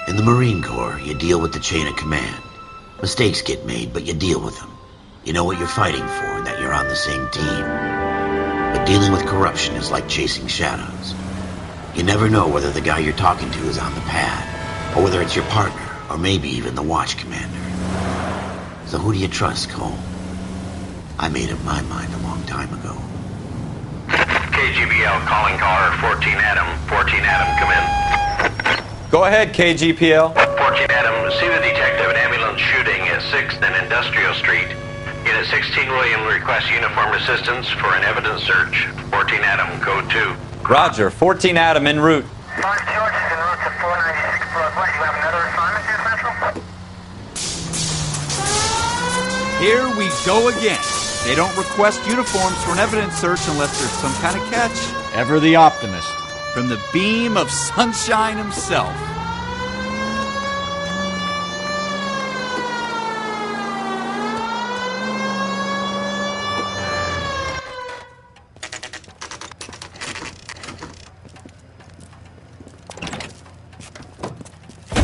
In the Marine Corps, you deal with the chain of command. Mistakes get made, but you deal with them. You know what you're fighting for and that you're on the same team. But dealing with corruption is like chasing shadows. You never know whether the guy you're talking to is on the pad, or whether it's your partner, or maybe even the watch commander. So who do you trust, Cole? I made up my mind a long time ago. KGBL calling caller 14 Adam. 14 Adam, come in. Go ahead, KGPL. 14 Adam, see the detective an ambulance shooting at 6th and Industrial Street. Unit 16 William requests uniform assistance for an evidence search. 14 Adam, code 2. Roger, 14 Adam en route. 5 George is en route to 496 Broadway. You have another assignment here, Central? Here we go again. They don't request uniforms for an evidence search unless there's some kind of catch. Ever the optimist. From the beam of sunshine himself.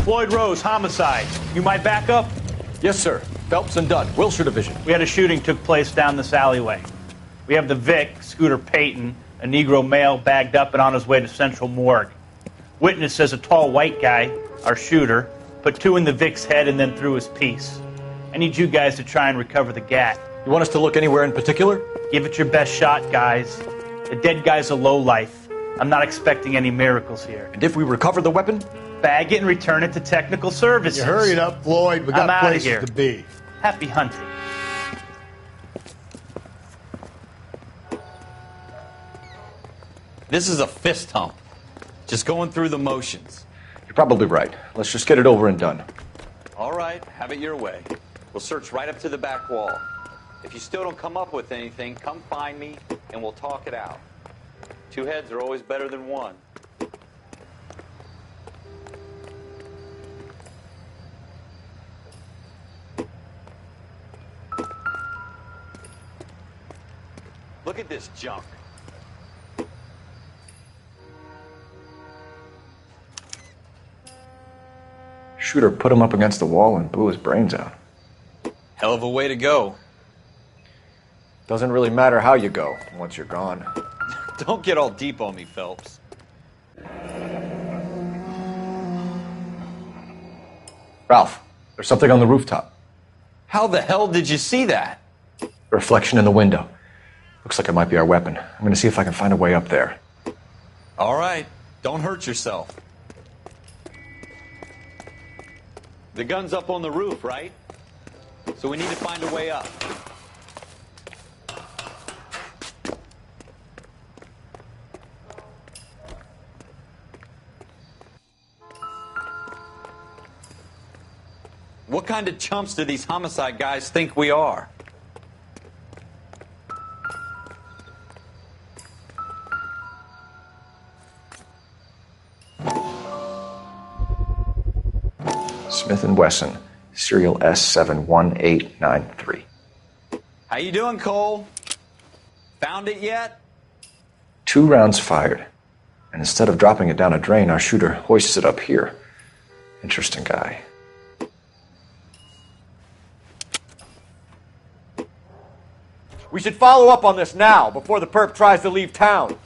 Floyd Rose, homicide. You might back up? Yes, sir. Phelps and Dunn, Wilshire Division. We had a shooting took place down this alleyway. We have the Vic, Scooter Payton, a Negro male bagged up and on his way to Central Morgue. Witness says a tall white guy, our shooter, put 2 in the Vic's head and then threw his piece. I need you guys to try and recover the gat. You want us to look anywhere in particular? Give it your best shot, guys. The dead guy's a lowlife. I'm not expecting any miracles here. And if we recover the weapon? Bag it and return it to technical services. You hurry it up, Floyd. We got places here. to be. Happy hunting. This is a fist hump. Just going through the motions. You're probably right. Let's just get it over and done. All right, have it your way. We'll search right up to the back wall. If you still don't come up with anything, come find me and we'll talk it out. 2 heads are always better than 1. Look at this junk. Shooter put him up against the wall and blew his brains out. Hell of a way to go. Doesn't really matter how you go once you're gone. Don't get all deep on me, Phelps. Ralph, there's something on the rooftop. How the hell did you see that? A reflection in the window. Looks like it might be our weapon. I'm going to see if I can find a way up there. All right, don't hurt yourself. The gun's up on the roof, right? So we need to find a way up. What kind of chumps do these homicide guys think we are? Smith & Wesson, serial S71893. How you doing, Cole? Found it yet? 2 rounds fired. And instead of dropping it down a drain, our shooter hoists it up here. Interesting guy. We should follow up on this now, before the perp tries to leave town.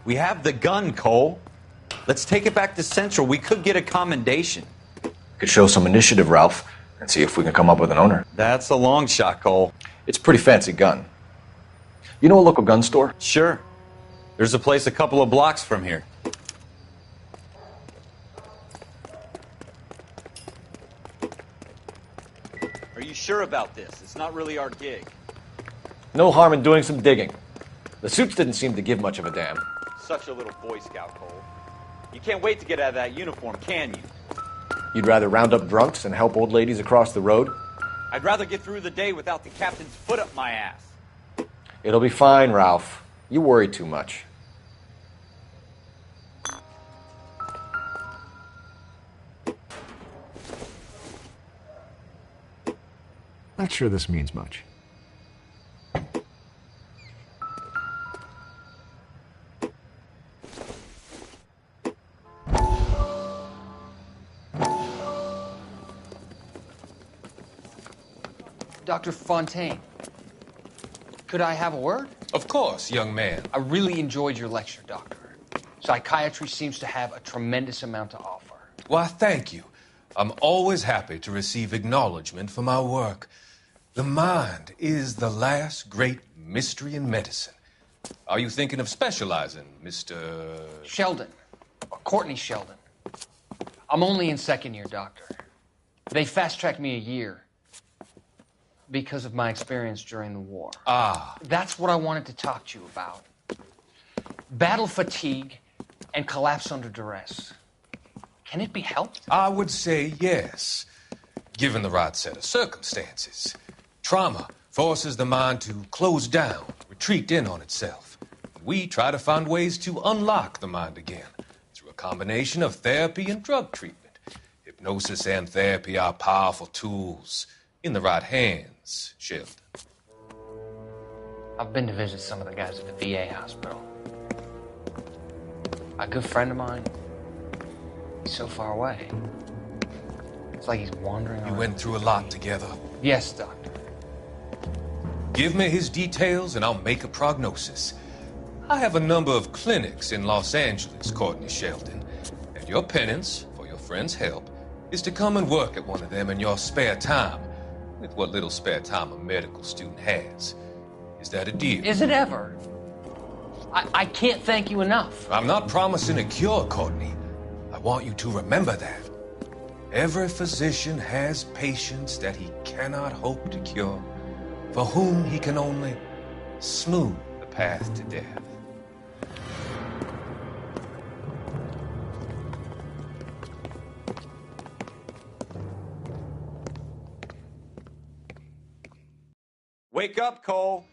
We have the gun, Cole. Let's take it back to Central. We could get a commendation. Could show some initiative, Ralph, and see if we can come up with an owner. That's a long shot, Cole. It's a pretty fancy gun. You know a local gun store? Sure. There's a place a couple of blocks from here. Are you sure about this? It's not really our gig. No harm in doing some digging. The suits didn't seem to give much of a damn. Such a little Boy Scout, Cole. You can't wait to get out of that uniform, can you? You'd rather round up drunks and help old ladies across the road? I'd rather get through the day without the captain's foot up my ass. It'll be fine, Ralph. You worry too much. Not sure this means much. Dr. Fontaine, could I have a word? Of course, young man. I really enjoyed your lecture, Doctor. Psychiatry seems to have a tremendous amount to offer. Why, thank you. I'm always happy to receive acknowledgement for my work. The mind is the last great mystery in medicine. Are you thinking of specializing, Mr. Sheldon. Courtney Sheldon. I'm only in second year, Doctor. They fast-tracked me a year because of my experience during the war. Ah. That's what I wanted to talk to you about. Battle fatigue and collapse under duress. Can it be helped? I would say yes, given the right set of circumstances. Trauma forces the mind to close down, retreat in on itself. We try to find ways to unlock the mind again through a combination of therapy and drug treatment. Hypnosis and therapy are powerful tools in the right hands, Sheldon. I've been to visit some of the guys at the VA hospital. A good friend of mine, he's so far away. It's like he's wandering around. You went through a lot together. Yes, Doctor. Give me his details and I'll make a prognosis. I have a number of clinics in Los Angeles, Courtney Sheldon, and your penance, for your friend's help, is to come and work at one of them in your spare time, with what little spare time a medical student has. Is that a deal? Is it ever? I can't thank you enough. I'm not promising a cure, Courtney. I want you to remember that. Every physician has patients that he cannot hope to cure, for whom he can only smooth the path to death. Wake up, Cole.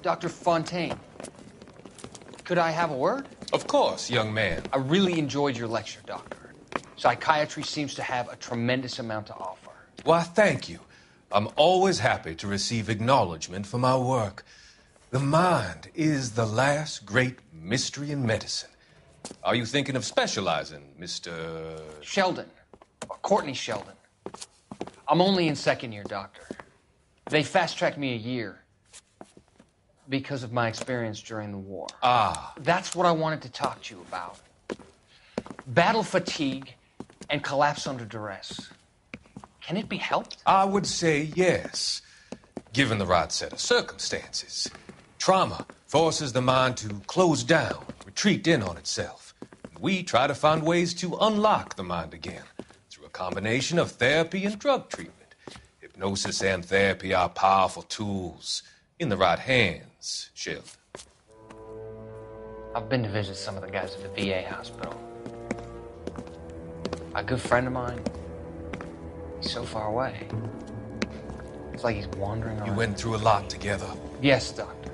Dr. Fontaine, could I have a word? Of course, young man. I really enjoyed your lecture, Doctor. Psychiatry seems to have a tremendous amount to offer. Why, thank you. I'm always happy to receive acknowledgement for my work. The mind is the last great mystery in medicine. Are you thinking of specializing, Mr. Sheldon. Courtney Sheldon. I'm only in second year, Doctor. They fast-tracked me a year because of my experience during the war. Ah. That's what I wanted to talk to you about. Battle fatigue and collapse under duress. Can it be helped? I would say yes, given the right set of circumstances. Trauma forces the mind to close down, retreat in on itself. We try to find ways to unlock the mind again through a combination of therapy and drug treatment. Hypnosis and therapy are powerful tools in the right hands, Sheldon. I've been to visit some of the guys at the VA hospital. A good friend of mine, he's so far away. It's like he's wandering around. You went through a lot together. Yes, Doctor.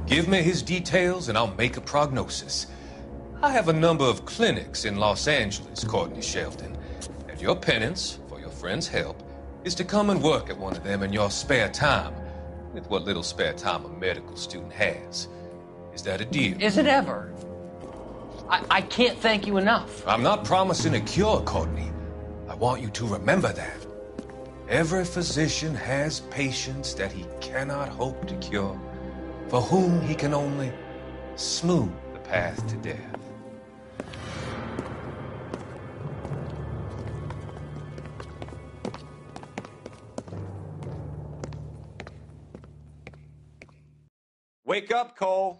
Give me his details and I'll make a prognosis. I have a number of clinics in Los Angeles, Courtney Sheldon, and your penance, for your friend's help, is to come and work at one of them in your spare time, with what little spare time a medical student has. Is that a deal? Is it ever? I can't thank you enough. I'm not promising a cure, Courtney. I want you to remember that. Every physician has patients that he cannot hope to cure, for whom he can only smooth the path to death. Wake up, Cole.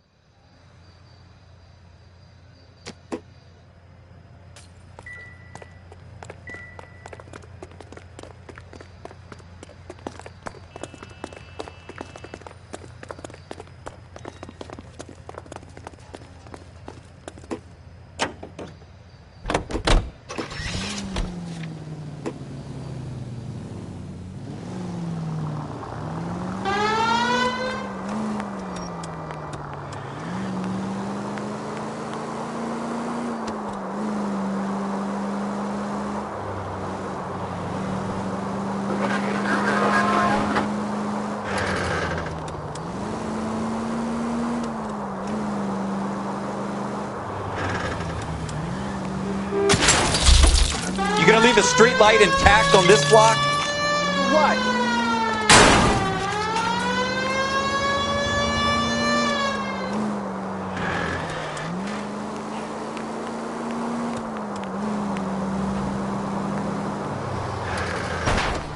a street light intact on this block? What?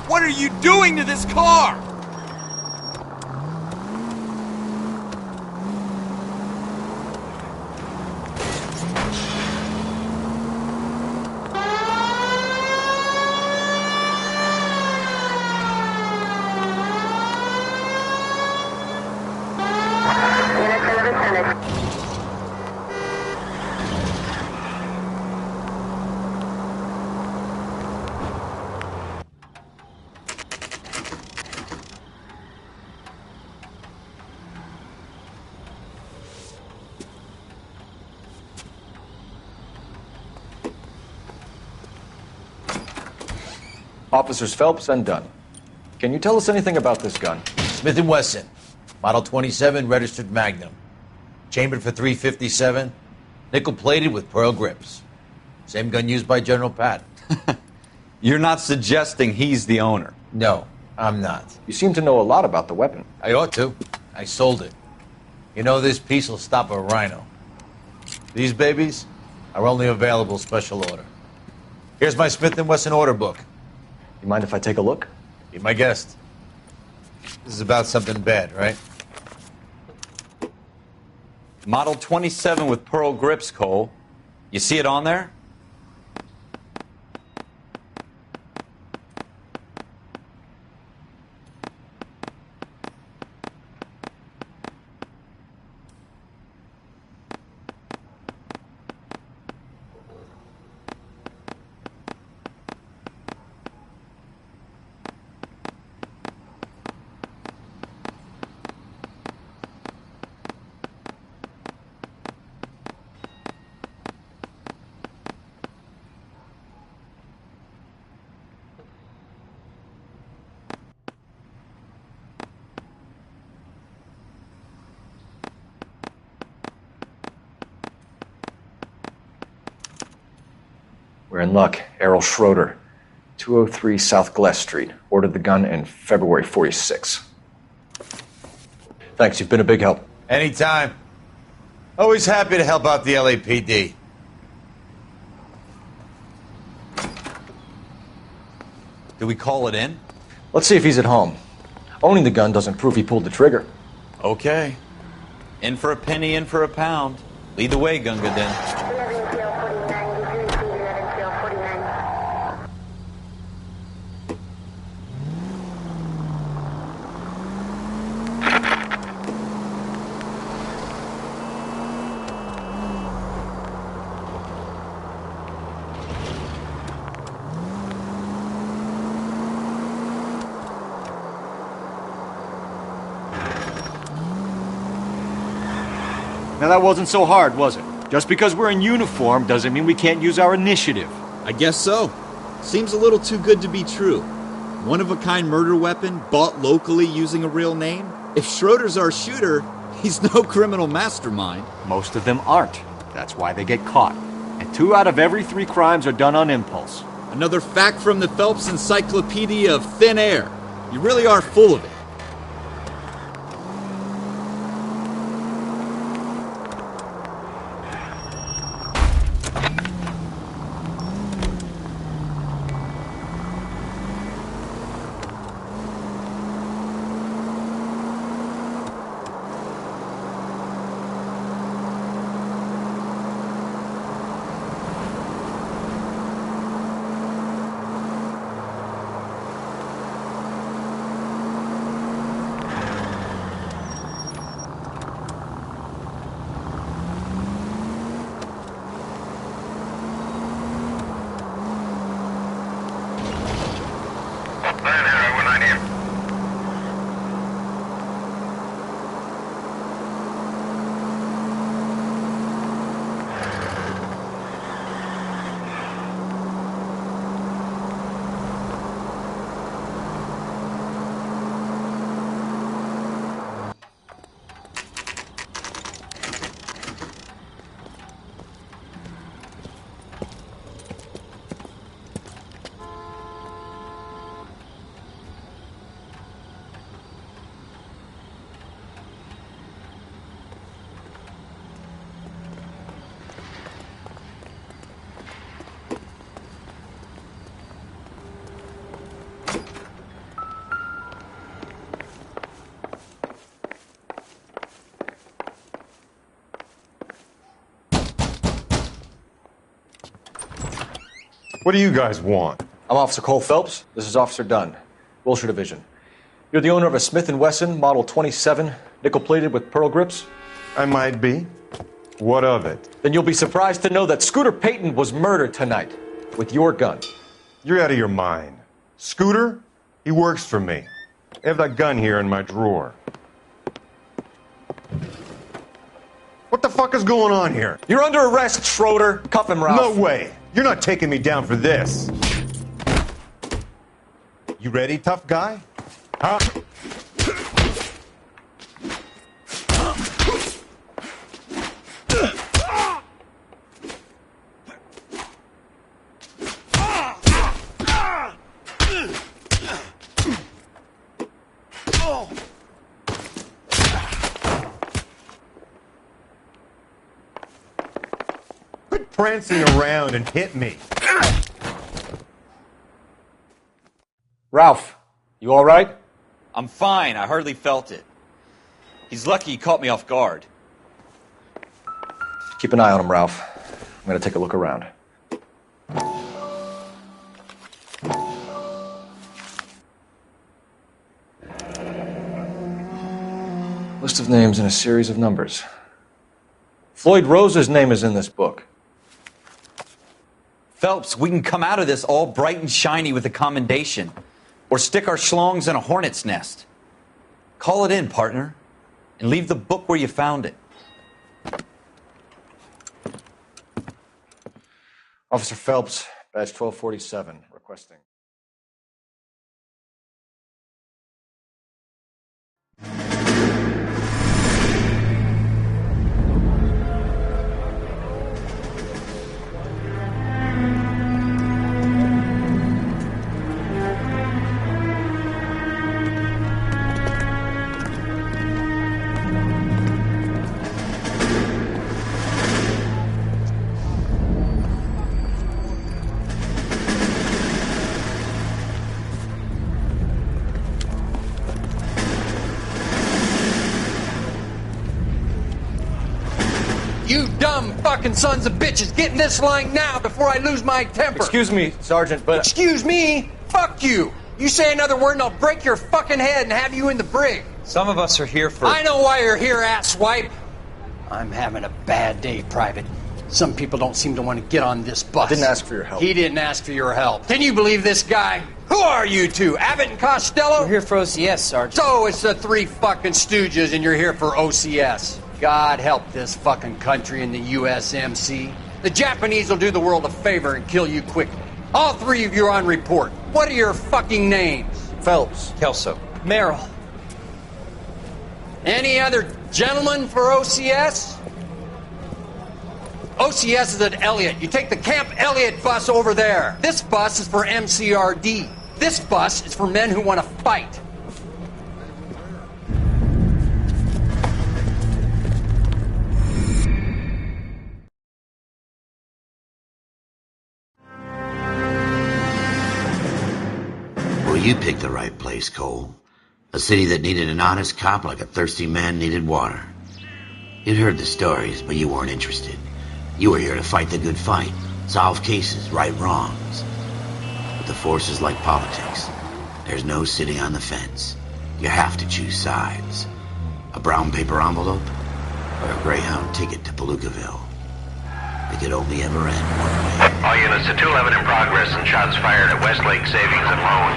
What are you doing to this car? Officers Phelps and Dunn. Can you tell us anything about this gun? Smith & Wesson, Model 27, registered Magnum. Chambered for .357, nickel-plated with pearl grips. Same gun used by General Patton. You're not suggesting he's the owner? No, I'm not. You seem to know a lot about the weapon. I ought to. I sold it. You know, this piece will stop a rhino. These babies are only available special order. Here's my Smith & Wesson order book. You mind if I take a look? Be my guest. This is about something bad, right? Model 27 with pearl grips, Cole. You see it on there? We're in luck. Errol Schroeder, 203 South Glass Street. Ordered the gun in February '46. Thanks, you've been a big help. Anytime. Always happy to help out the LAPD. Do we call it in? Let's see if he's at home. Owning the gun doesn't prove he pulled the trigger. Okay. In for a penny, in for a pound. Lead the way, Gunga Den. Now that wasn't so hard, was it? Just because we're in uniform doesn't mean we can't use our initiative. I guess so. Seems a little too good to be true. One-of-a-kind murder weapon bought locally using a real name? If Schroeder's our shooter, he's no criminal mastermind. Most of them aren't. That's why they get caught. And 2 out of every 3 crimes are done on impulse. Another fact from the Phelps Encyclopedia of Thin Air. You really are full of it. What do you guys want? I'm Officer Cole Phelps. This is Officer Dunn, Wilshire Division. You're the owner of a Smith & Wesson Model 27, nickel-plated with pearl grips? I might be. What of it? Then you'll be surprised to know that Scooter Payton was murdered tonight with your gun. You're out of your mind. Scooter? He works for me. I have that gun here in my drawer. What the fuck is going on here? You're under arrest, Schroeder. Cuff him, Ralph. No way. You're not taking me down for this. You ready, tough guy? Huh? Quit prancing around and hit me. Ralph, you all right? I'm fine. I hardly felt it. He's lucky he caught me off guard. Keep an eye on him, Ralph. I'm going to take a look around. List of names and a series of numbers. Floyd Rose's name is in this book. Phelps, we can come out of this all bright and shiny with a commendation. Or stick our schlongs in a hornet's nest. Call it in, partner. And leave the book where you found it. Officer Phelps, badge 1247, requesting. You dumb fucking sons of bitches, get in this line now before I lose my temper. Excuse me, Sergeant, but... Excuse me? Fuck you. You say another word and I'll break your fucking head and have you in the brig. Some of us are here for... I know why you're here, asswipe. I'm having a bad day, Private. Some people don't seem to want to get on this bus. Didn't ask for your help. He didn't ask for your help. Can you believe this guy? Who are you two? Abbott and Costello? We're here for OCS, Sergeant. So it's the three fucking stooges and you're here for OCS. God help this fucking country and the USMC. The Japanese will do the world a favor and kill you quickly. All three of you are on report. What are your fucking names? Phelps. Kelso. Merrill. Any other gentlemen for OCS? OCS is at Elliott. You take the Camp Elliott bus over there. This bus is for MCRD. This bus is for men who want to fight. Well, you picked the right place, Cole. A city that needed an honest cop like a thirsty man needed water. You'd heard the stories, but you weren't interested. You were here to fight the good fight, solve cases, right wrongs. But the force is like politics. There's no sitting on the fence. You have to choose sides. A brown paper envelope or a Greyhound ticket to Palookaville. It could only ever end one way. All units to 211 in progress and shots fired at Westlake Savings and Loan,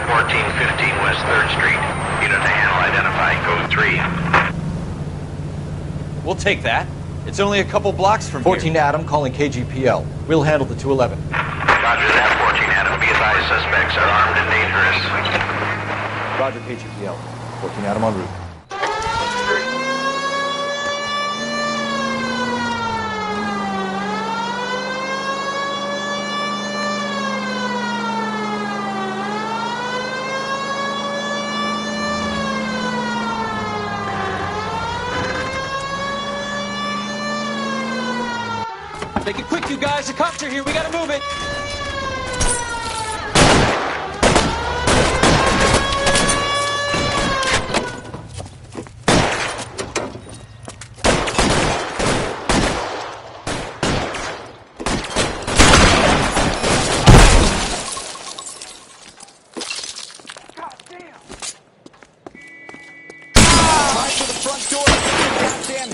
1415 West 3rd Street. Unit to handle identify, code 3. We'll take that. It's only a couple blocks from 14 here. Adam calling KGPL. We'll handle the 211. Roger that, 14 Adam. Be advised, suspects are armed and dangerous. Roger, KGPL. 14 Adam en route. Make it quick, you guys. The cops are here. We gotta move it.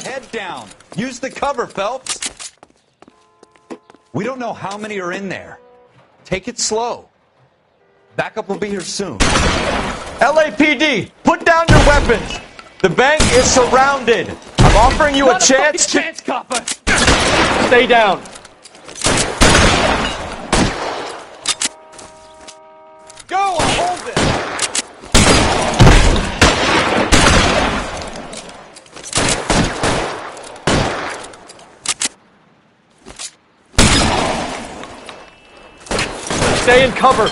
Head down. Use the cover, Phelps. We don't know how many are in there. Take it slow. Backup will be here soon. LAPD, put down your weapons. The bank is surrounded. I'm offering you a chance to... chance, copper. Stay down. Go, I'll hold it. Stay in cover.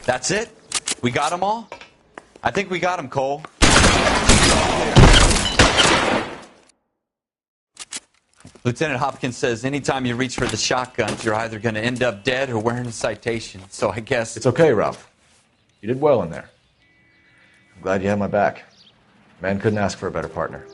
That's it? We got them all? I think we got them, Cole. Lieutenant Hopkins says anytime you reach for the shotguns, you're either going to end up dead or wearing a citation. So I guess... It's okay, Ralph. You did well in there. I'm glad you had my back. Man couldn't ask for a better partner.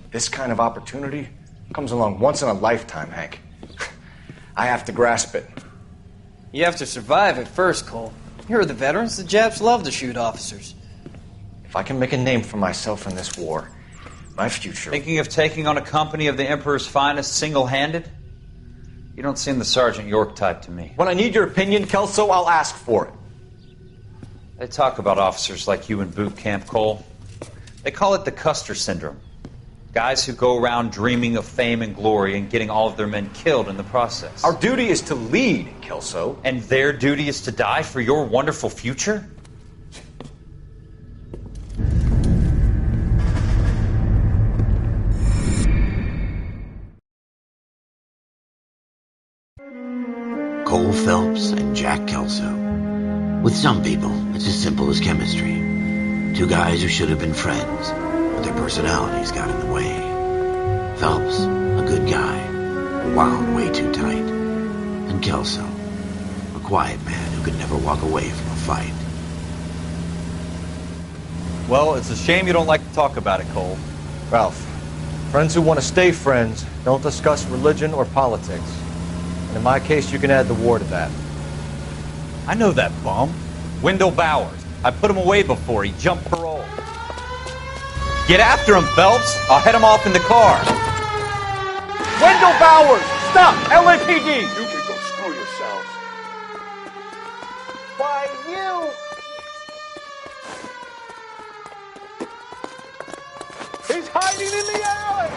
This kind of opportunity comes along once in a lifetime, Hank. I have to grasp it. You have to survive it first, Cole. You're the veterans. The Japs love to shoot officers. If I can make a name for myself in this war, my future... Thinking of taking on a company of the Emperor's finest single-handed? You don't seem the Sergeant York type to me. When I need your opinion, Kelso, I'll ask for it. They talk about officers like you in boot camp, Cole. They call it the Custer syndrome. Guys who go around dreaming of fame and glory and getting all of their men killed in the process. Our duty is to lead, Kelso. And their duty is to die for your wonderful future? Cole Phelps and Jack Kelso. With some people, it's as simple as chemistry. Two guys who should have been friends, but their personalities got in the way. Phelps, a good guy, wound way too tight. And Kelso, a quiet man who could never walk away from a fight. Well, it's a shame you don't like to talk about it, Cole. Ralph, friends who want to stay friends don't discuss religion or politics. And in my case, you can add the war to that. I know that bum. Wendell Bowers. I put him away before. He jumped parole. Get after him, Phelps. I'll head him off in the car. Wendell Bowers! Stop! LAPD! You can go screw yourselves. Why, you... He's hiding in the alley!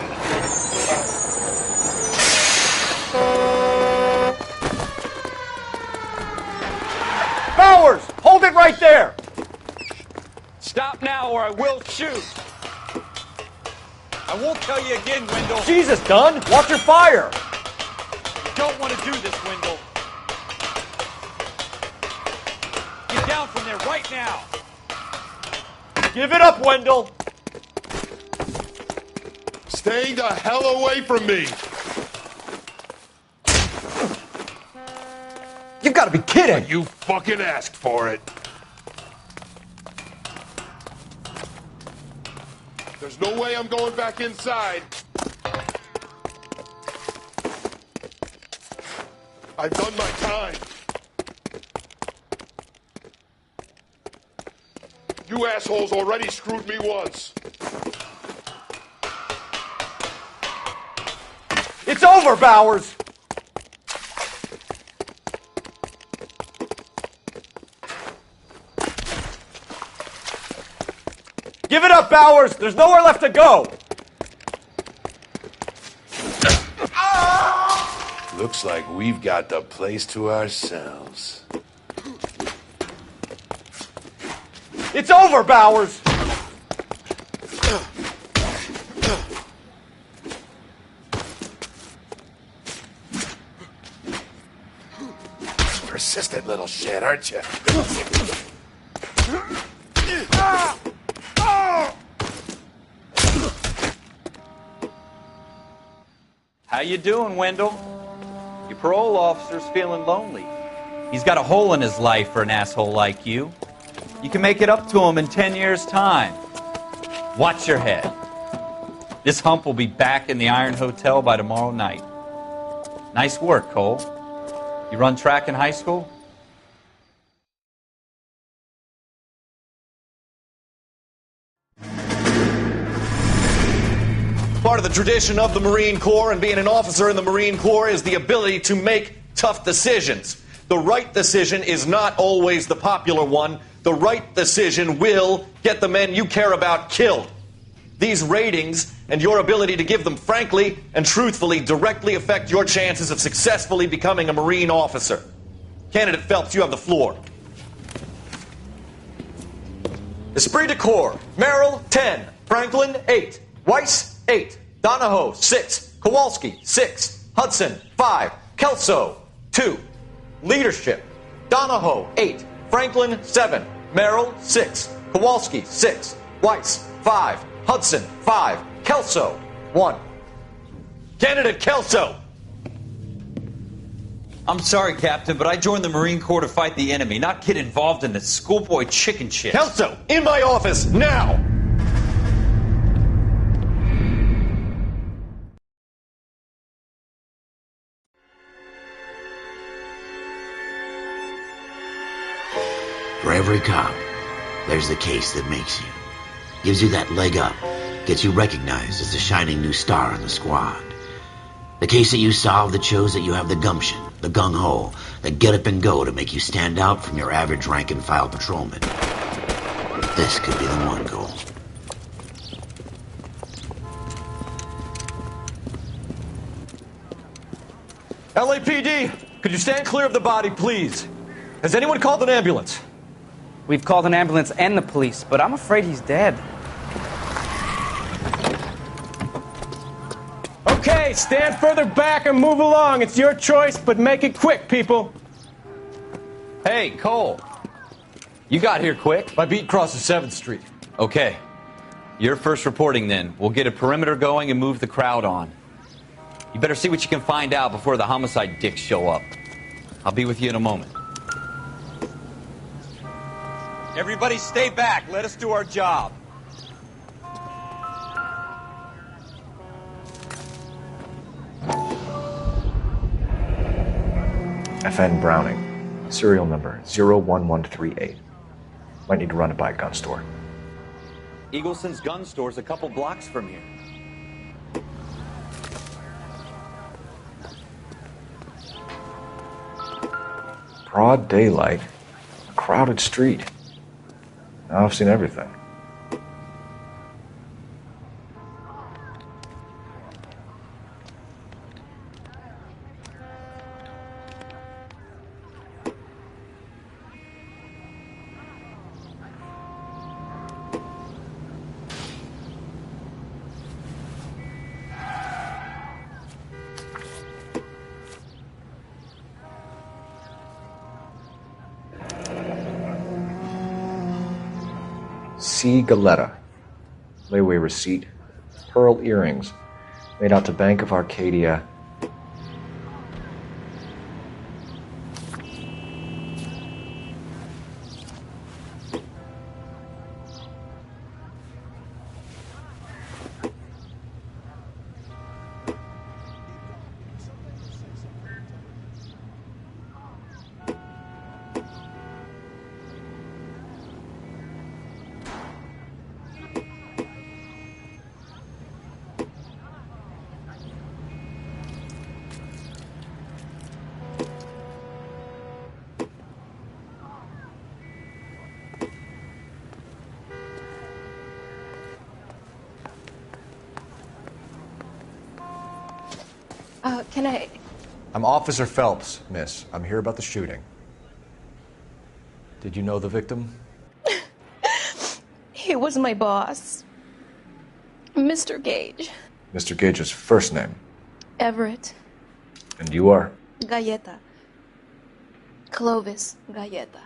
Bowers! Hold it right there! Stop now or I will shoot. I won't tell you again, Wendell. Jesus, Dunn! Watch your fire! You don't want to do this, Wendell. Get down from there right now. Give it up, Wendell! Stay the hell away from me! You've got to be kidding! You fucking asked for it. There's no way I'm going back inside. I've done my time. You assholes already screwed me once. It's over, Bowers! Give it up, Bowers! There's nowhere left to go! Looks like we've got the place to ourselves. It's over, Bowers! Persistent little shit, aren't you? How you doing, Wendell? Your parole officer's feeling lonely. He's got a hole in his life for an asshole like you. You can make it up to him in 10 years' time. Watch your head. This hump will be back in the Iron Hotel by tomorrow night. Nice work, Cole. You run track in high school? Part of the tradition of the Marine Corps and being an officer in the Marine Corps is the ability to make tough decisions. The right decision is not always the popular one. The right decision will get the men you care about killed. These ratings and your ability to give them frankly and truthfully directly affect your chances of successfully becoming a Marine officer. Candidate Phelps, you have the floor. Esprit de Corps, Merrill, 10. Franklin, 8. Weiss, 8. Donahoe, 6. Kowalski, 6. Hudson, 5. Kelso, 2. Leadership, Donahoe, 8. Franklin, 7. Merrill, 6. Kowalski, 6. Weiss, 5. Hudson, 5. Kelso, 1. Candidate Kelso! I'm sorry, Captain, but I joined the Marine Corps to fight the enemy, not get involved in this schoolboy chicken shit. Kelso, in my office, now! For every cop, there's the case that makes you. Gives you that leg up. Gets you recognized as the shining new star in the squad. The case that you solve that shows that you have the gumption, the gung-ho, the get up and go to make you stand out from your average rank-and-file patrolman. This could be the one, Cole. LAPD, could you stand clear of the body, please? Has anyone called an ambulance? We've called an ambulance and the police, but I'm afraid he's dead. Okay, stand further back and move along. It's your choice, but make it quick, people. Hey, Cole. You got here quick. My beat crosses 7th Street. Okay. You're first reporting then. We'll get a perimeter going and move the crowd on. You better see what you can find out before the homicide dicks show up. I'll be with you in a moment. Everybody stay back. Let us do our job. FN Browning, serial number 01138. Might need to run it by a gun store. Eagleson's gun store's a couple blocks from here. Broad daylight, a crowded street. Now I've seen everything. C. Galetta. Layaway receipt. Pearl earrings. Made out to Bank of Arcadia. Can I... I'm Officer Phelps, miss. I'm here about the shooting. Did you know the victim? He was my boss. Mr. Gage. Mr. Gage's first name. Everett. And you are? Galleta. Clovis Galleta.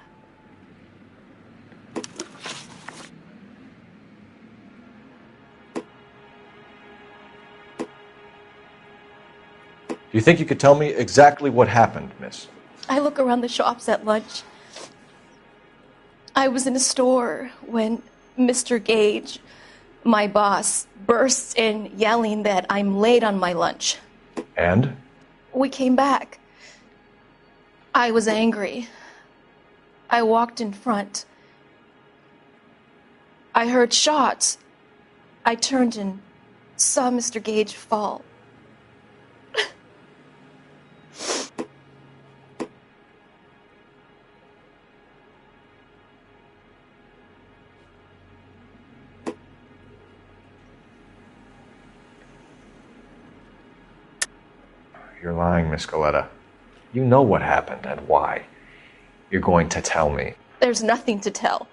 Do you think you could tell me exactly what happened, miss? I look around the shops at lunch. I was in a store when Mr. Gage, my boss, bursts in yelling that I'm late on my lunch. And? We came back. I was angry. I walked in front. I heard shots. I turned and saw Mr. Gage fall. You're lying, Miss Galetta. You know what happened and why. You're going to tell me. There's nothing to tell.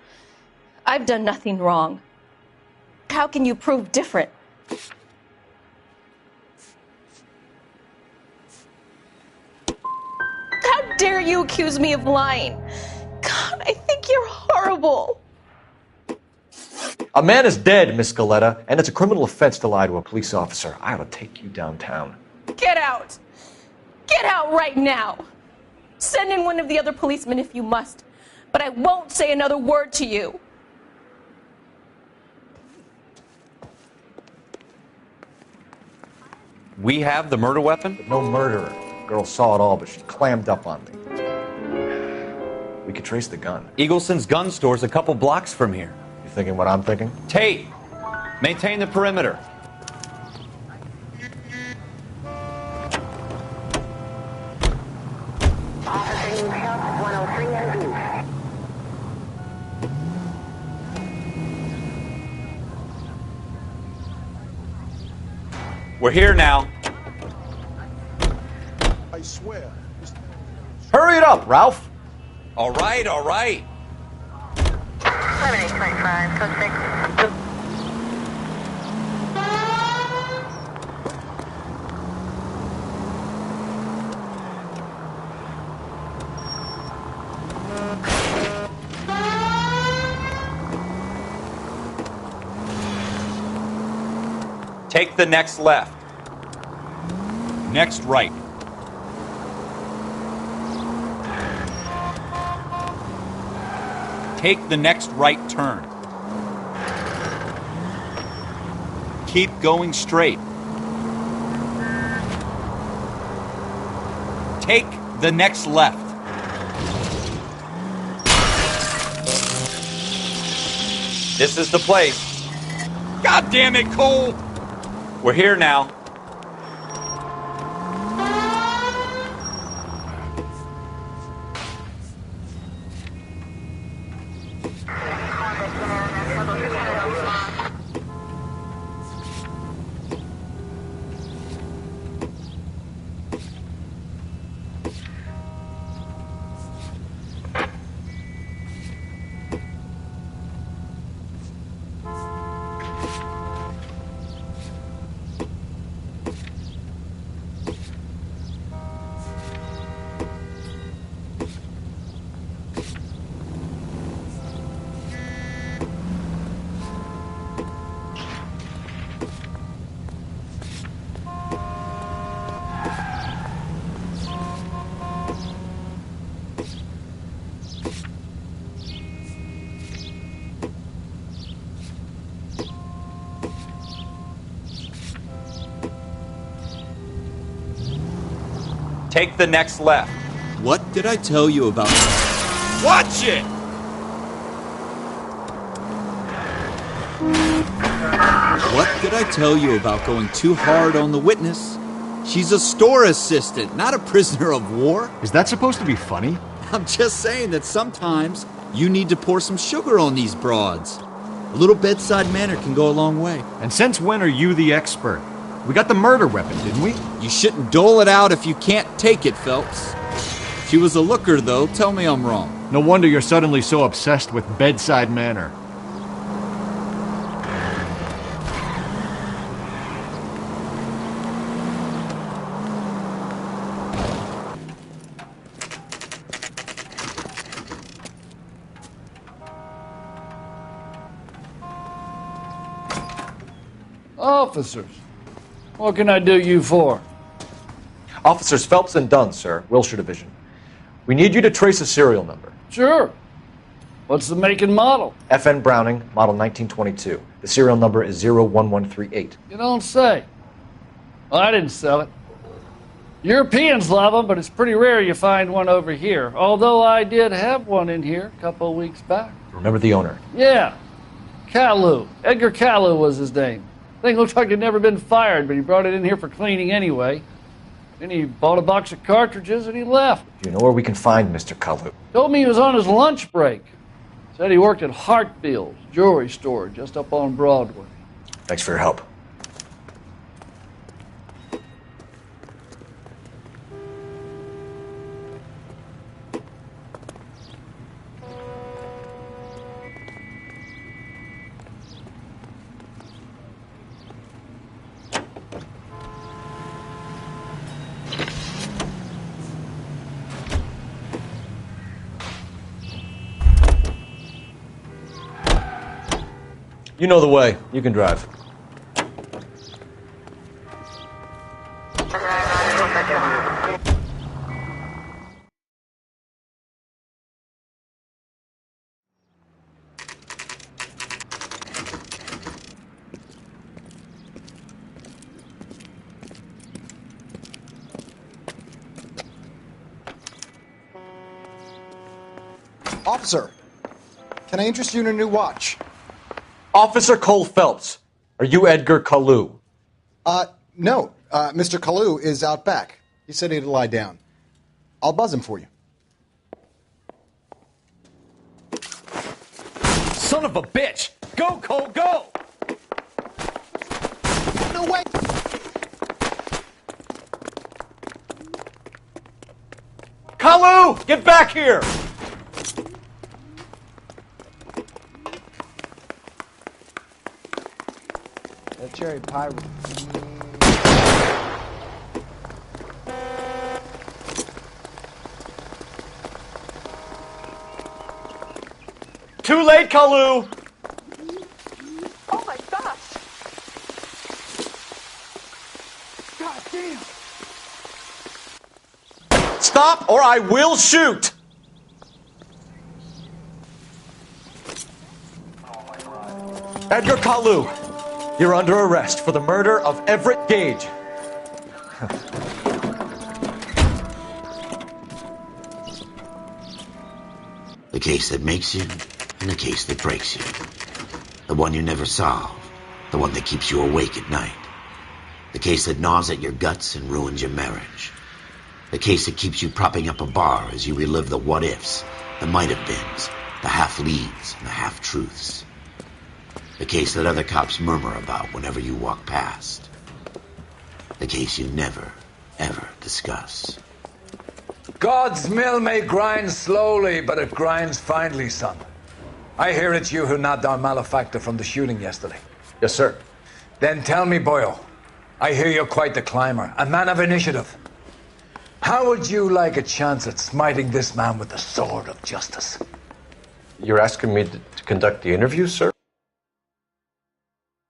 I've done nothing wrong. How can you prove different? How dare you accuse me of lying? God, I think you're horrible. A man is dead, Miss Galetta, and it's a criminal offense to lie to a police officer. I ought to take you downtown. Get out! Get out right now! Send in one of the other policemen if you must, but I won't say another word to you. We have the murder weapon? But no murderer. Girl saw it all, but she clammed up on me. We could trace the gun. Eagleson's gun store's a couple blocks from here. You thinking what I'm thinking? Tate, maintain the perimeter. We're here now. I swear. Hurry it up, Ralph! All right, all right. 7825, code 6. Take the next left. Next right. Take the next right turn. Keep going straight. Take the next left. This is the place. God damn it, Cole! We're here now. Take the next left. What did I tell you about... Watch it! What did I tell you about going too hard on the witness? She's a store assistant, not a prisoner of war. Is that supposed to be funny? I'm just saying that sometimes you need to pour some sugar on these broads. A little bedside manner can go a long way. And since when are you the expert? We got the murder weapon, didn't we? You shouldn't dole it out if you can't take it, Phelps. She was a looker, though. Tell me I'm wrong. No wonder you're suddenly so obsessed with bedside manner. Officers, what can I do you for? Officers Phelps and Dunn, sir, Wilshire Division. We need you to trace a serial number. Sure. What's the make and model? FN Browning, model 1922. The serial number is 01138. You don't say. Well, I didn't sell it. Europeans love them, but it's pretty rare you find one over here. Although I did have one in here a couple of weeks back. Remember the owner? Yeah. Kalu. Edgar Kalu was his name. Thing looks like he'd never been fired, but he brought it in here for cleaning anyway. Then he bought a box of cartridges and he left. Do you know where we can find Mr. Kalu? Told me he was on his lunch break. Said he worked at Hartfield's jewelry store just up on Broadway. Thanks for your help. You know the way. You can drive. Officer, can I interest you in a new watch? Officer Cole Phelps, are you Edgar Kalu? No. Mr. Kalu is out back. He said he'd lie down. I'll buzz him for you. Son of a bitch! Go, Cole, go! No way! Kalu, get back here! That cherry pie. Too late, Kalu! Oh my gosh! God damn! Stop or I will shoot! Edgar Kalu, you're under arrest for the murder of Everett Gage. The case that makes you, and the case that breaks you. The one you never solve, the one that keeps you awake at night. The case that gnaws at your guts and ruins your marriage. The case that keeps you propping up a bar as you relive the what-ifs, the might-have-beens, the half-leads, and the half-truths. The case that other cops murmur about whenever you walk past. The case you never, ever discuss. God's mill may grind slowly, but it grinds finely, son. I hear it's you who nabbed our malefactor from the shooting yesterday. Yes, sir. Then tell me, boyo, I hear you're quite the climber, a man of initiative. How would you like a chance at smiting this man with the sword of justice? You're asking me to conduct the interview, sir?